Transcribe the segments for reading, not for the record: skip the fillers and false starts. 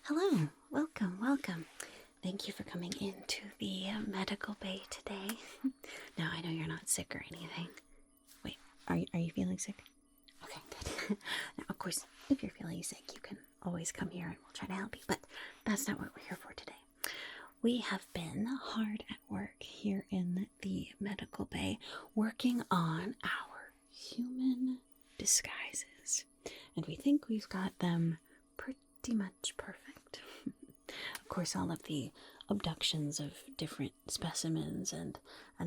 Hello, welcome. Thank you for coming into the medical bay today. Now, I know you're not sick or anything. Wait, are you feeling sick? Okay, good. Now, of course, if you're feeling sick, you can always come here and we'll try to help you, but that's not what we're here for today. We have been hard at work here in the medical bay, working on our human disguises, and we think we've got them pretty much perfect. Of course, all of the abductions of different specimens and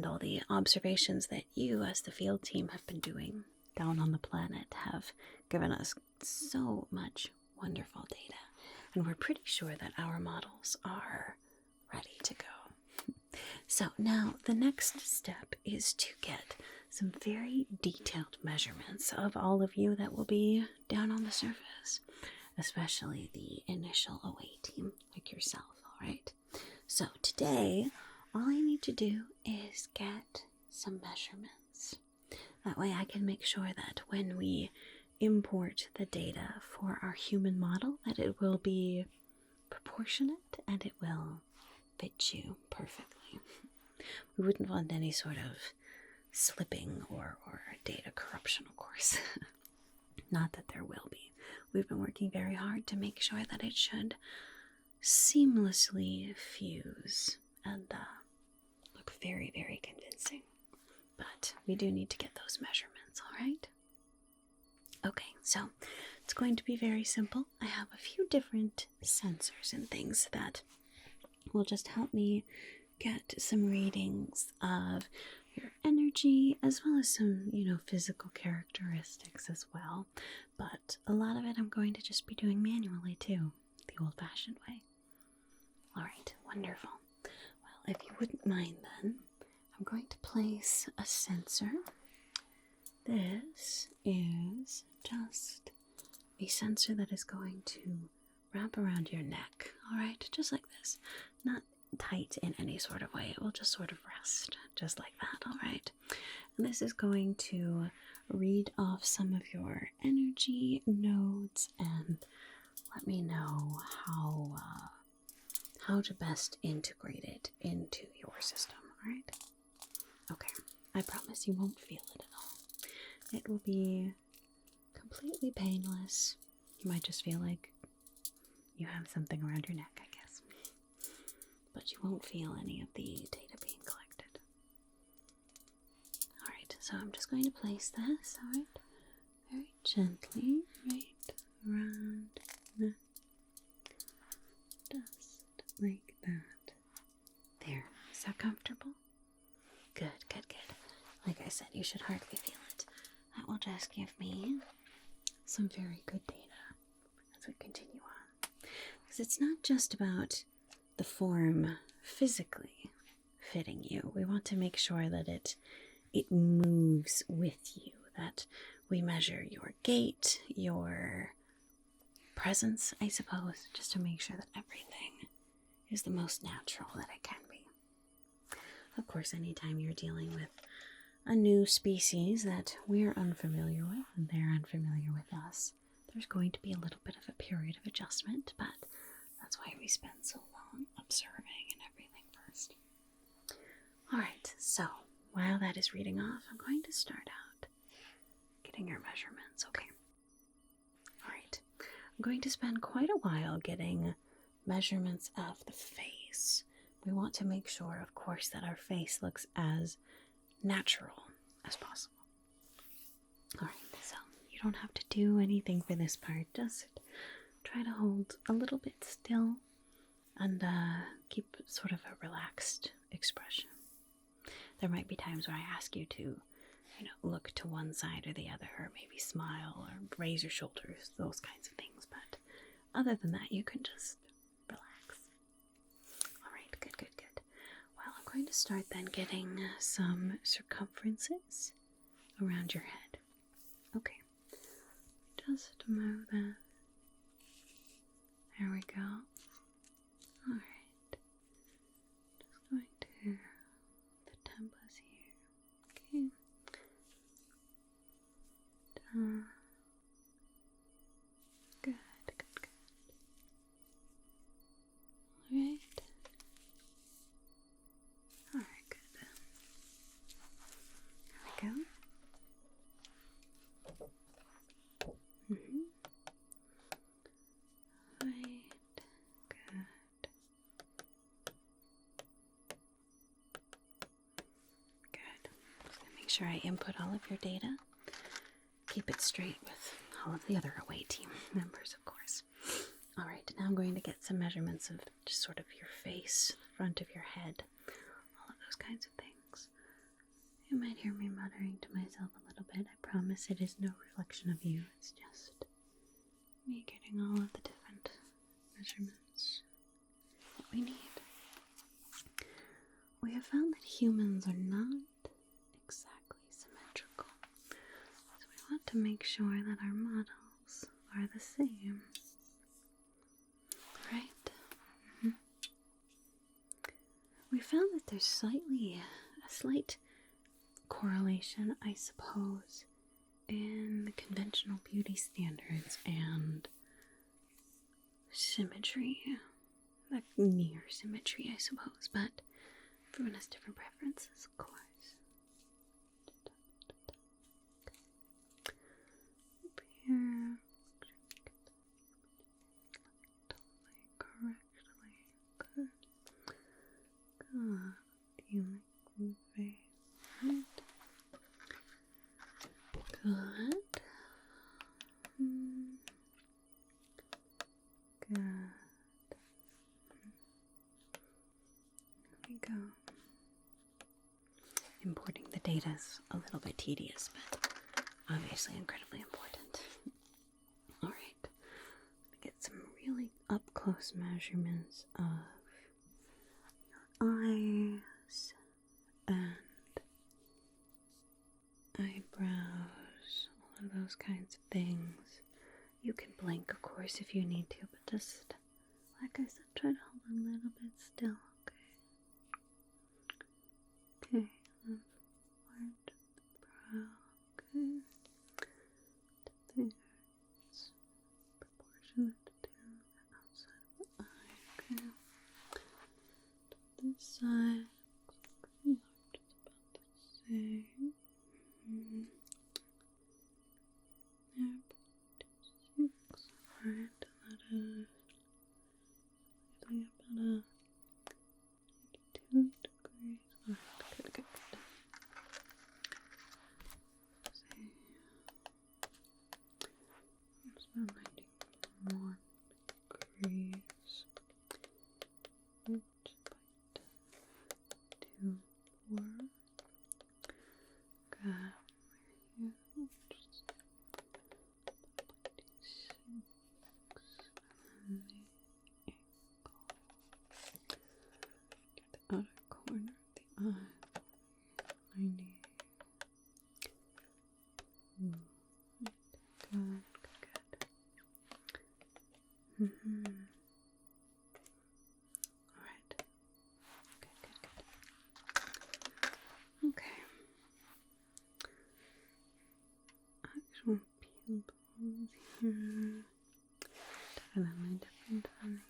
all the observations that you as the field team have been doing down on the planet have given us so much wonderful data, and we're pretty sure that our models are ready to go. So now the next step is to get some very detailed measurements of all of you that will be down on the surface, especially the initial away team like yourself, alright? So today, all I need to do is get some measurements. That way I can make sure that when we import the data for our human model, that it will be proportionate and it will fit you perfectly. We wouldn't want any sort of slipping or data corruption, of course. Not that there will be. We've been working very hard to make sure that it should seamlessly fuse and look very, very convincing. But we do need to get those measurements, alright? Okay, so it's going to be very simple. I have a few different sensors and things that will just help me get some readings of your energy as well as some, physical characteristics as well. But a lot of it I'm going to just be doing manually too, the old-fashioned way. Alright, wonderful. Well, if you wouldn't mind then, I'm going to place a sensor. This is just a sensor that is going to wrap around your neck, alright? Just like this. Not tight in any sort of way. It will just sort of rest, just like that, alright? And this is going to read off some of your energy nodes and let me know how to best integrate it into your system, alright? Okay, I promise you won't feel it at all. It will be completely painless. You might just feel like you have something around your neck, I guess. But you won't feel any of the data being collected. Alright, so I'm just going to place this, alright? Very gently, right around the dust, like that. There, is that comfortable? Good. Like I said, you should hardly feel it. That will just give me some very good data as we continue on. Because it's not just about the form physically fitting you. We want to make sure that it moves with you, that we measure your gait, your presence, I suppose, just to make sure that everything is the most natural that it can be. Of course, anytime you're dealing with a new species that we're unfamiliar with and they're unfamiliar with us, there's going to be a little bit of a period of adjustment, but that's why we spend so long observing and everything first. Alright, so while that is reading off, I'm going to start out getting your measurements, okay? Alright, I'm going to spend quite a while getting measurements of the face. We want to make sure, of course, that our face looks as natural as possible. Alright, so you don't have to do anything for this part, just try to hold a little bit still and keep sort of a relaxed expression. There might be times where I ask you to, look to one side or the other, or maybe smile or raise your shoulders, those kinds of things, but other than that, you can just relax. Alright, good. Well, I'm going to start then getting some circumferences around your head. Okay, just move that. There we go. Alright, just going to the temples here. Okay. Good. make sure I input all of your data. Keep it straight with all of the other away team members, of course. Alright, now I'm going to get some measurements of just sort of your face, the front of your head, all of those kinds of things. You might hear me muttering to myself a little bit. I promise it is no reflection of you. It's just me getting all of the different measurements that we need. We have found that humans are not exactly symmetrical, so we want to make sure that our models are the same. Right? We found that there's a slight correlation, I suppose, in the conventional beauty standards and symmetry. Like near symmetry, I suppose, but everyone has different preferences, of course. Up here. Correctly. Good. Good. You like the face, right? Good. Good. There we go. Importing the data is a little bit tedious, but obviously incredibly important. Alright. Get some really up-close measurements of your eyes and eyebrows, all of those kinds of things. You can blink, of course, if you need to, but just, like I said, try to hold a little bit still, okay? Okay, left brow, okay? There's proportionate to the outside of the eye, okay? This side, left is about the same. Yep, 6, alright, that is usually about 82 degrees. Alright, good, good, good. Let's see. It's about 91 degrees. Oops, 2, 4. Got here. Just 26 and the ankle. Get the outer corner of the eye. 90. Good, good, good. Alright. Good, good, good. Okay. Actual pupils here. Definitely different on the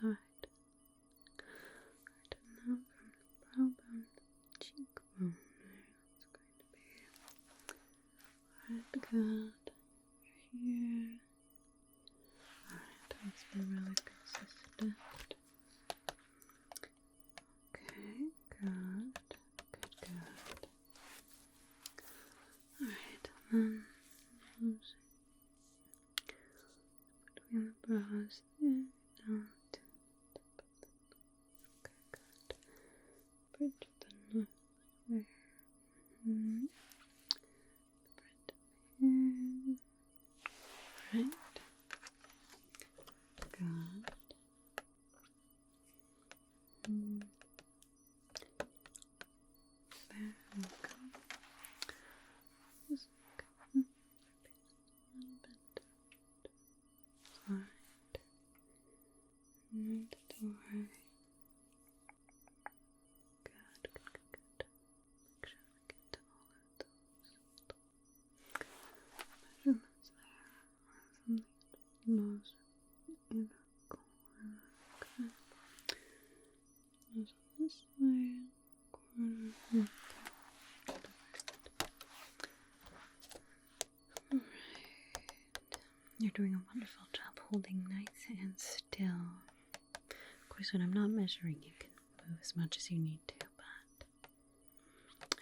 outside. Right now from the brow bone to the cheekbone. It's going to be right good here. Alright, let's be really consistent. Okay, good. Good, good. Alright, then between the brows there, down to the top of the nose. Okay, good. Bridge of the nose there. The bridge of here. Right. Good. There we go. Just a little bit side and to the right. Good, good, good, good. Make sure we get to all of those measurements there. From the nose inner corner. Okay. Nose on this side, corner. Okay. Alright. You're doing a wonderful job holding nice and still. Of course, when I'm not measuring, you can move as much as you need to, but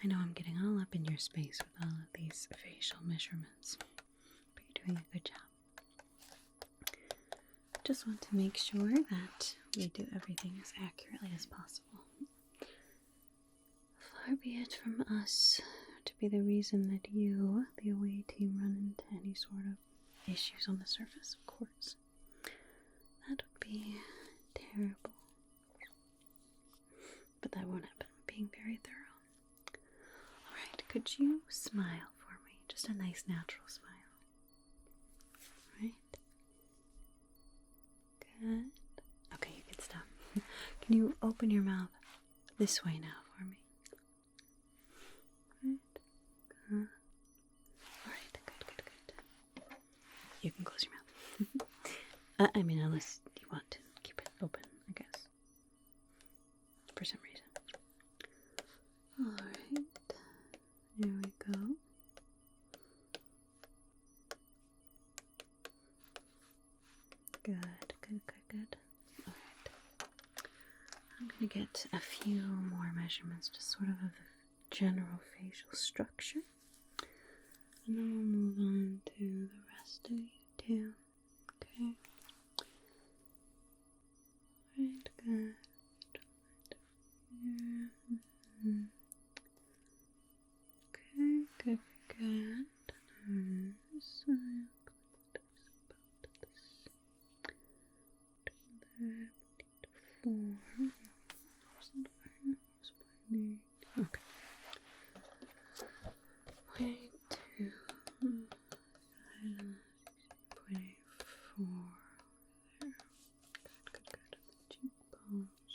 I know I'm getting all up in your space with all of these facial measurements, but you're doing a good job. Just want to make sure that we do everything as accurately as possible. Far be it from us to be the reason that you, the away team, run into any sort of issues on the surface, of course. That would be terrible. But that won't happen. We're being very thorough. Alright, could you smile for me? Just a nice natural smile. Alright. Good. Okay, you can stop. Can you open your mouth this way now for me? Right. Good. Alright, good. You can close your mouth. Unless you want to keep it open, I guess. For some reason. Alright. There we go. Good. Alright. I'm going to get a few more measurements, just sort of the general facial structure. And then we'll move on to the rest of you too. Okay. Alright, good. Okay, good. This side. Okay. Wait, 2, 6.4. Good. Cheekbones.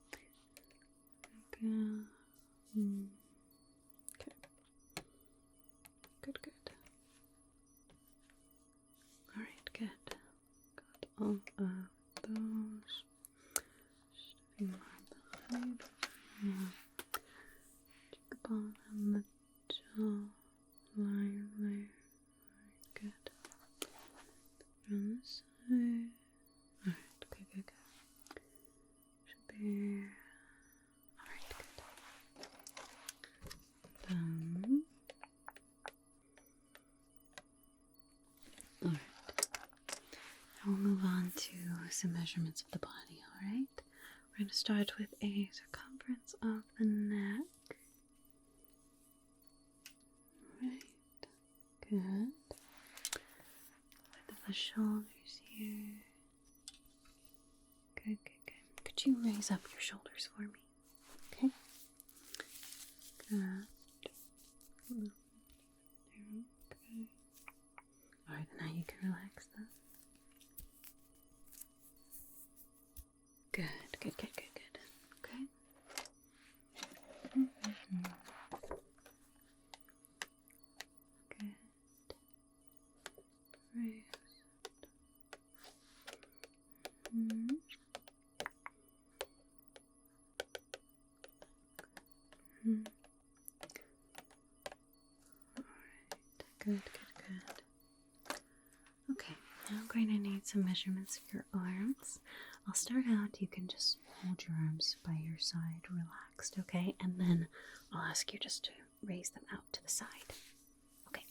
Okay. Good. Alright, good. Got all of those. Just a few more on the height. Cheekbone and the jaw line there. Alright, good. On this side. Alright, good. Should be. Alright, good. Alright. Now we'll move on to some measurements of the body, alright? We're going to start with a circumference of the neck. Alright. Good. Width of the shoulders here. Good. Could you raise up your shoulders for me? Okay. Good. Okay. Alright, now you can relax them. Good. Okay. Good. Raise. Alright. Good. Okay, now I'm going to need some measurements of your arms. I'll start out, you can just hold your arms by your side, relaxed, okay? And then I'll ask you just to raise them out to the side. Okay,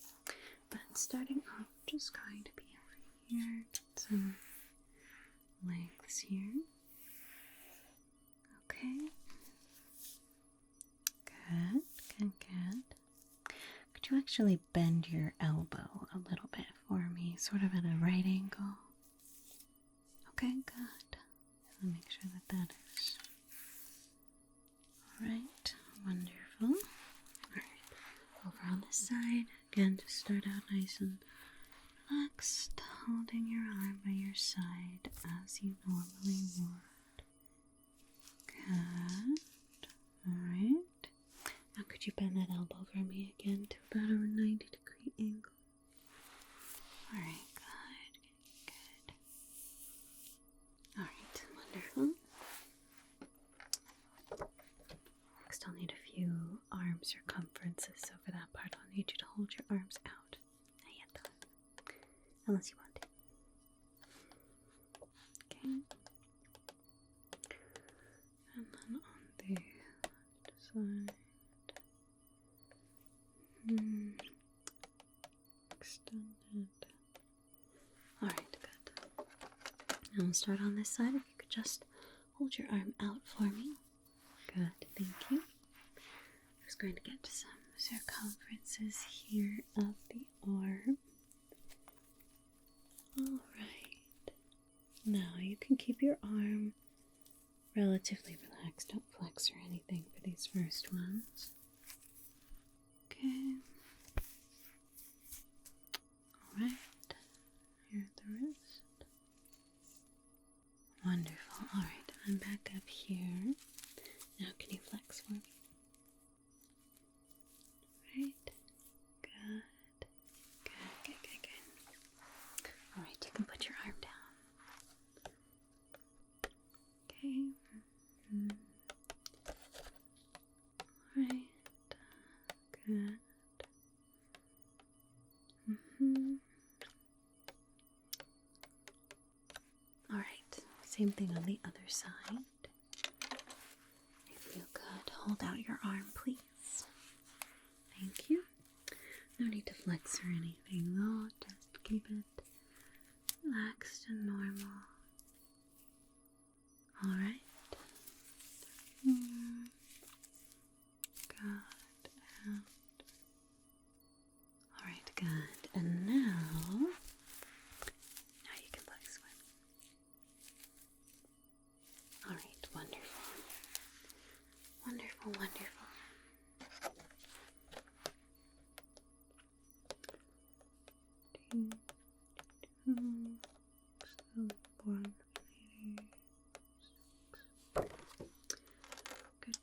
but starting off, just going to be over here, get some lengths here. Okay. Good. Could you actually bend your elbow a little bit for me, sort of at a right angle? Okay, good. I'll make sure that is alright. Wonderful. Alright, over on this side, again, just start out nice and relaxed, holding your arm by your side as you normally would. Good. Alright. Now could you bend that elbow for me again to about a 90-degree angle? Alright, good. Alright, wonderful. Next I'll need a few arm circumferences, so for that part I'll need you to hold your arms out. Not yet though. Unless you want to. Okay. And then on the left side. And I'll start on this side. If you could just hold your arm out for me. Good, thank you. I'm just going to get some circumferences here of the arm. Alright. Now you can keep your arm relatively relaxed. Don't flex or anything for these first ones. Okay. Alright. Here at the wrist. Wonderful. Alright, I'm back up here. Now can you flex for me? Right. Good. Good. Alright, you can put your arm down. Okay. Alright. Good. Alright, same thing on the other side. If you could hold out your arm, please. Thank you. No need to flex or anything though, just keep it relaxed and normal. Alright. Good. Alright, good. And now you can flex with me. Alright, wonderful. Wonderful. Good.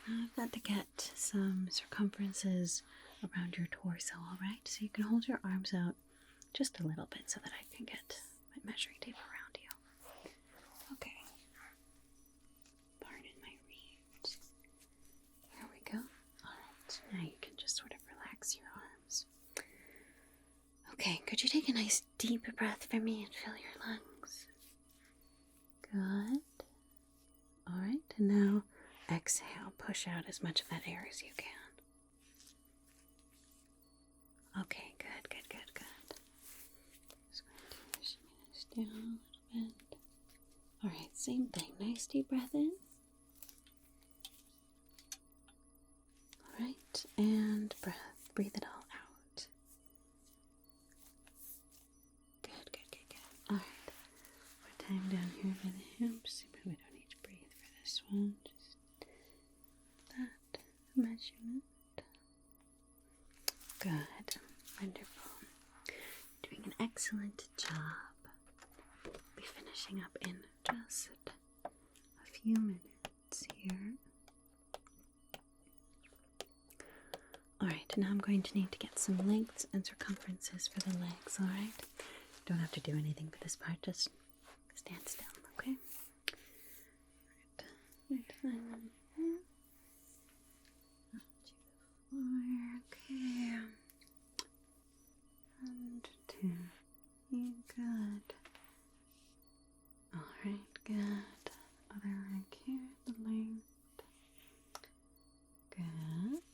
Now I've got to get some circumferences around your torso, alright? So you can hold your arms out just a little bit so that I can get my measuring tape around you. Okay. Pardon my read. There we go. Alright, now you can just sort of relax your arms. Okay, could you take a nice deep breath for me and fill your lungs? Good. Alright, and now exhale. Push out as much of that air as you can. Okay, good. Just going to shimmy this down a little bit. Alright, same thing. Nice deep breath in. Alright, and breath. Breathe it all out. Good. Alright. More time down here by the hips. You probably don't need to breathe for this one. Just that measurement. Good. Wonderful. Doing an excellent job. Be finishing up in just a few minutes here. Alright, now I'm going to need to get some lengths and circumferences for the legs, alright? Don't have to do anything for this part, just stand still, okay? Alright, okay. 1, 2, good. Alright, good. Other leg here, the length. Good.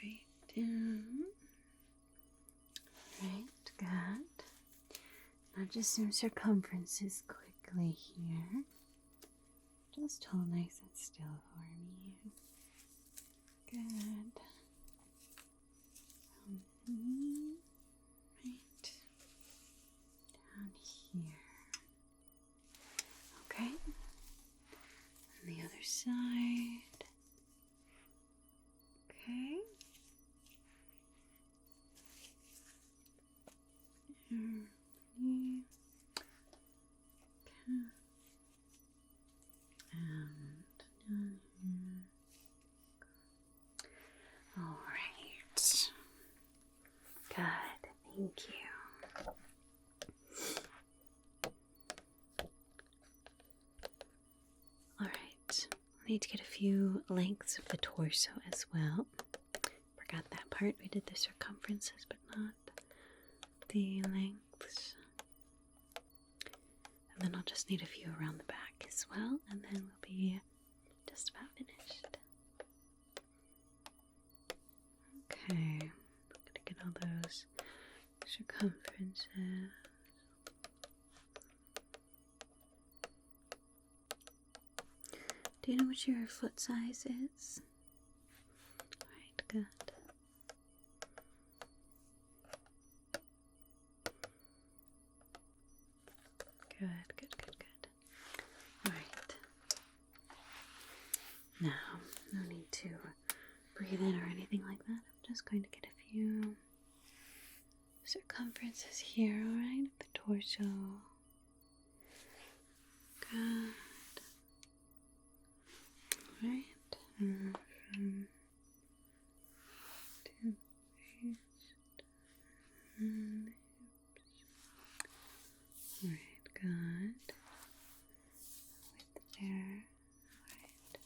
Right down. Alright, good. Now just some circumferences quickly here. Just hold nice and still for me. Good. Right down here. Okay. On the other side. Okay. And down here. All right. Good. Thank you. All right. I need to get a few lengths of the torso as well. Forgot that part. We did the circumferences, but not the lengths. And then I'll just need a few around the back as well, and then we'll be just about finished. Okay, I'm gonna get all those circumferences. Do you know what your foot size is? Alright, good. Good. Alright. Now, no need to breathe in or anything like that. I'm just going to get a few circumferences here, alright? The torso. Good. Alright. From to waist and hips. Alright, good. Width there. Alright.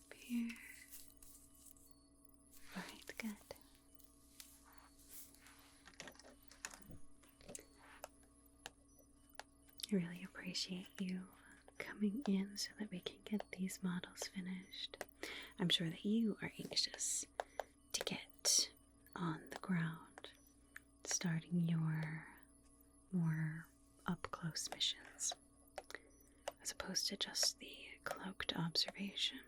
Up here. Alright, good. I really appreciate you coming in so that we can get these models finished. I'm sure that you are anxious to get on the ground, starting your more up-close missions, as opposed to just the cloaked observation.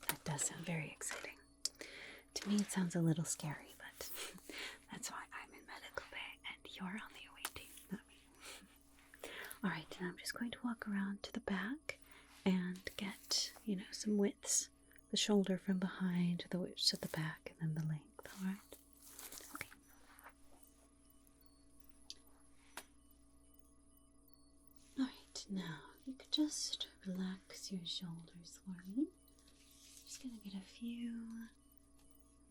That does sound very exciting. To me, it sounds a little scary, but that's why I'm in medical bay and you're on the away team, not me. Alright, now I'm just going to walk around to the back and get, some widths. The shoulder from behind, the widths at the back, and then the length, alright? Okay. Alright, now you could just relax your shoulders for me. Just gonna get a few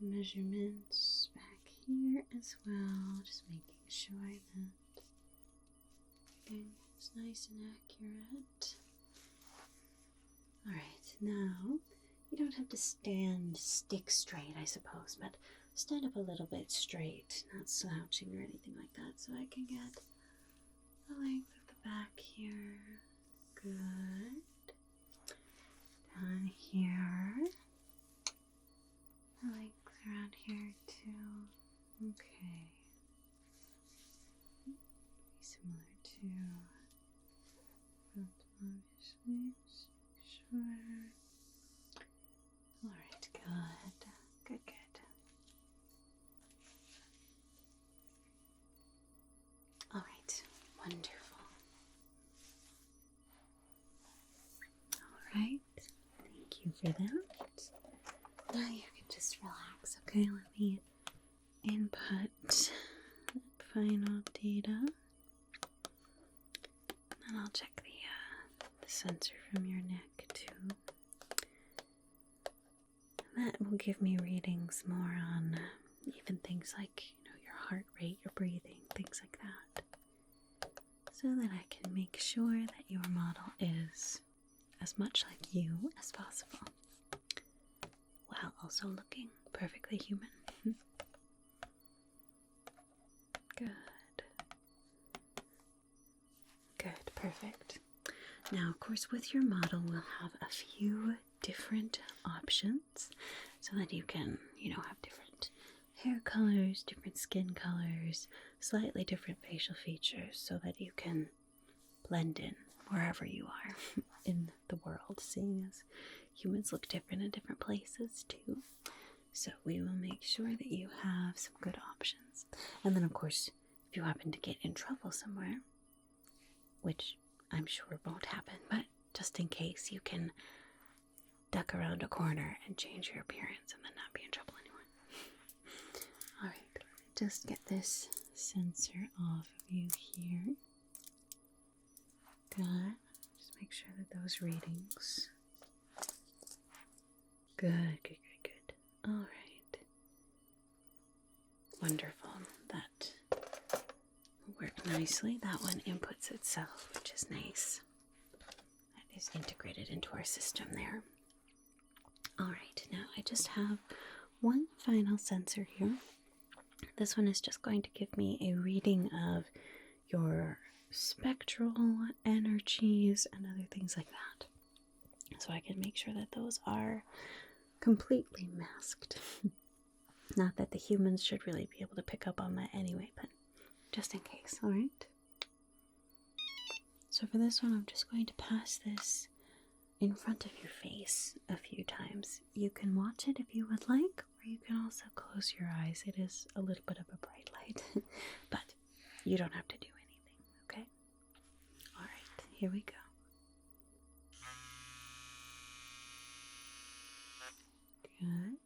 measurements back here as well, just making sure that everything is nice and accurate. Alright, now you don't have to stand stick straight, I suppose, but stand up a little bit straight, not slouching or anything like that, so I can get the length of the back here. Good. Down here. The length around here too. Okay. Similar to front, obviously. Sure. Alright, good. Alright, wonderful. Alright, thank you for that. Now you can just relax, okay? Let me input final data. And I'll check the sensor from your neck too. That will give me readings more on even things like, your heart rate, your breathing, things like that. So that I can make sure that your model is as much like you as possible, while also looking perfectly human. Good, perfect. Now, of course, with your model, we'll have a few different options so that you can, have different hair colors, different skin colors, slightly different facial features so that you can blend in wherever you are in the world, seeing as humans look different in different places too. So we will make sure that you have some good options. And then, of course, if you happen to get in trouble somewhere, which I'm sure won't happen, but just in case, you can duck around a corner and change your appearance and then not be in trouble anymore. Alright, let me just get this sensor off of you here. Good. Just make sure that those readings. Good. Alright. Wonderful. That will work nicely. That one inputs itself, which is nice. That is integrated into our system there. Alright, now I just have one final sensor here. This one is just going to give me a reading of your spectral energies and other things like that. So I can make sure that those are completely masked. Not that the humans should really be able to pick up on that anyway, but just in case, alright? So for this one, I'm just going to pass this in front of your face a few times. You can watch it if you would like, or you can also close your eyes. It is a little bit of a bright light, but you don't have to do anything, okay? Alright, here we go. Good.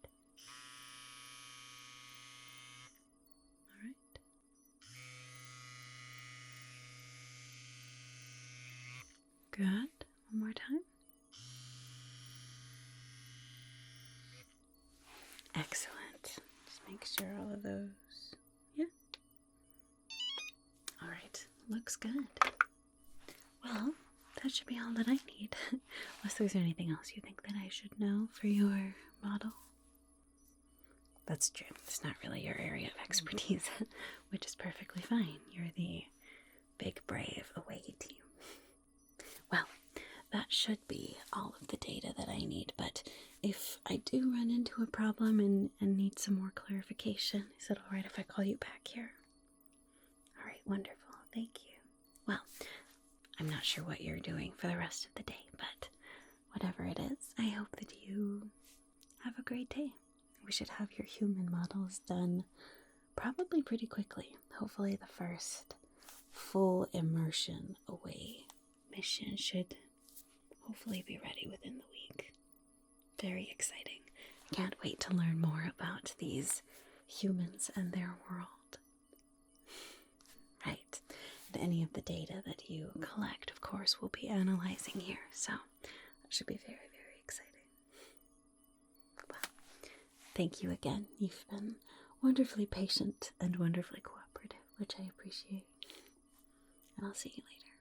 Alright. Good. One more time. Excellent. Just make sure all of those. Yeah. Alright. Looks good. Well, that should be all that I need. Unless there's anything else you think that I should know for your model. That's true. It's not really your area of expertise, which is perfectly fine. You're the big, brave away team. Well, that should be all of the data that I need, but if I do run into a problem and need some more clarification, is it alright if I call you back here? Alright, wonderful. Thank you. Well, I'm not sure what you're doing for the rest of the day, but whatever it is, I hope that you have a great day. We should have your human models done probably pretty quickly. Hopefully the first full immersion away mission should hopefully be ready within the week. Very exciting. Can't wait to learn more about these humans and their world. Right. And any of the data that you collect, of course, we'll be analyzing here. So that should be very, very exciting. Well, thank you again. You've been wonderfully patient and wonderfully cooperative, which I appreciate. And I'll see you later.